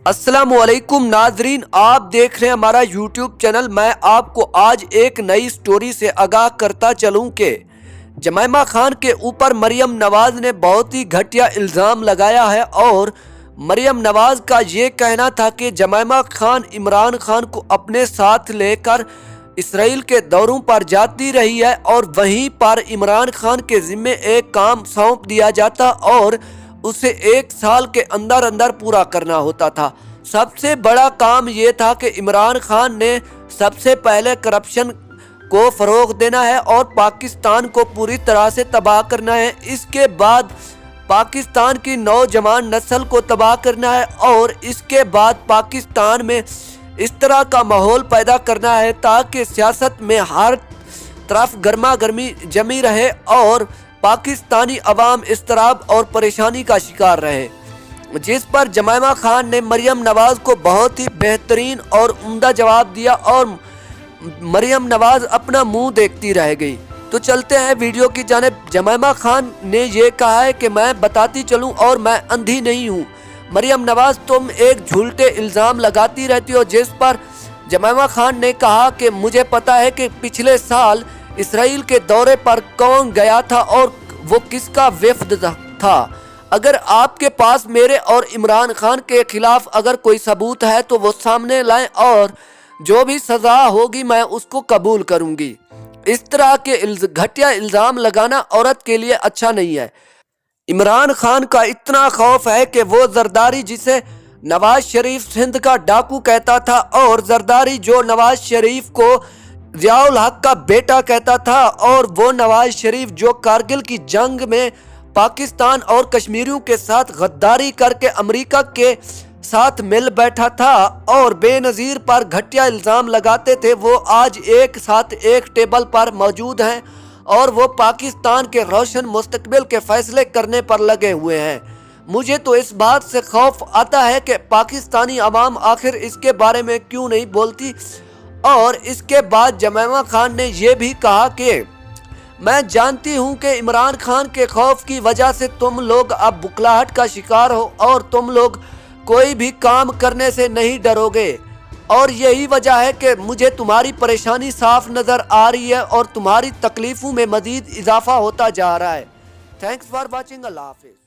السلام علیکم ناظرین، آپ دیکھ رہے ہیں ہمارا یوٹیوب چینل۔ میں آپ کو آج ایک نئی سٹوری سے آگاہ کرتا چلوں کہ جمائمہ خان کے اوپر مریم نواز نے بہت ہی گھٹیا الزام لگایا ہے، اور مریم نواز کا یہ کہنا تھا کہ جمائمہ خان عمران خان کو اپنے ساتھ لے کر اسرائیل کے دوروں پر جاتی رہی ہے، اور وہیں پر عمران خان کے ذمے ایک کام سونپ دیا جاتا اور اسے 1 سال کے اندر اندر پورا کرنا ہوتا تھا۔ سب سے بڑا کام یہ تھا کہ عمران خان نے سب سے پہلے کرپشن کو فروغ دینا ہے اور پاکستان کو پوری طرح سے تباہ کرنا ہے۔ اس کے بعد پاکستان کی نوجوان نسل کو تباہ کرنا ہے، اور اس کے بعد پاکستان میں اس طرح کا ماحول پیدا کرنا ہے تاکہ سیاست میں ہر طرف گرما گرمی جمی رہے اور پاکستانی عوام اضطراب اور پریشانی کا شکار رہے، جس پر جمائمہ خان نے مریم نواز کو بہت ہی بہترین اور عمدہ جواب دیا، اور مریم نواز اپنا منہ دیکھتی رہ گئی۔ تو چلتے ہیں ویڈیو کی جانب۔ جمائمہ خان نے یہ کہا ہے کہ میں بتاتی چلوں اور میں اندھی نہیں ہوں۔ مریم نواز، تم ایک جھوٹے الزام لگاتی رہتی ہو، جس پر جمائمہ خان نے کہا کہ مجھے پتا ہے کہ پچھلے سال اسرائیل کے دورے پر کون گیا تھا اور وہ کس کا وفد تھا۔ اگر آپ کے پاس میرے اور عمران خان کے خلاف اگر کوئی ثبوت ہے تو وہ سامنے لائیں، اور جو بھی سزا ہوگی میں اس کو قبول کروں گی۔ اس طرح کے گھٹیا الزام لگانا عورت کے لیے اچھا نہیں ہے۔ عمران خان کا اتنا خوف ہے کہ وہ زرداری، جسے نواز شریف سندھ کا ڈاکو کہتا تھا، اور زرداری جو نواز شریف کو ضیاء الحق کا بیٹا کہتا تھا، اور وہ نواز شریف جو کارگل کی جنگ میں پاکستان اور کشمیریوں کے ساتھ غداری کر کے امریکہ کے ساتھ مل بیٹھا تھا اور بے نظیر پر گھٹیا الزام لگاتے تھے، وہ آج ایک ساتھ ایک ٹیبل پر موجود ہیں، اور وہ پاکستان کے روشن مستقبل کے فیصلے کرنے پر لگے ہوئے ہیں۔ مجھے تو اس بات سے خوف آتا ہے کہ پاکستانی عوام آخر اس کے بارے میں کیوں نہیں بولتی۔ اور اس کے بعد جمائمہ خان نے یہ بھی کہا کہ میں جانتی ہوں کہ عمران خان کے خوف کی وجہ سے تم لوگ اب بکلاہٹ کا شکار ہو، اور تم لوگ کوئی بھی کام کرنے سے نہیں ڈرو گے، اور یہی وجہ ہے کہ مجھے تمہاری پریشانی صاف نظر آ رہی ہے اور تمہاری تکلیفوں میں مزید اضافہ ہوتا جا رہا ہے۔ Thanks for watching. اللہ حافظ۔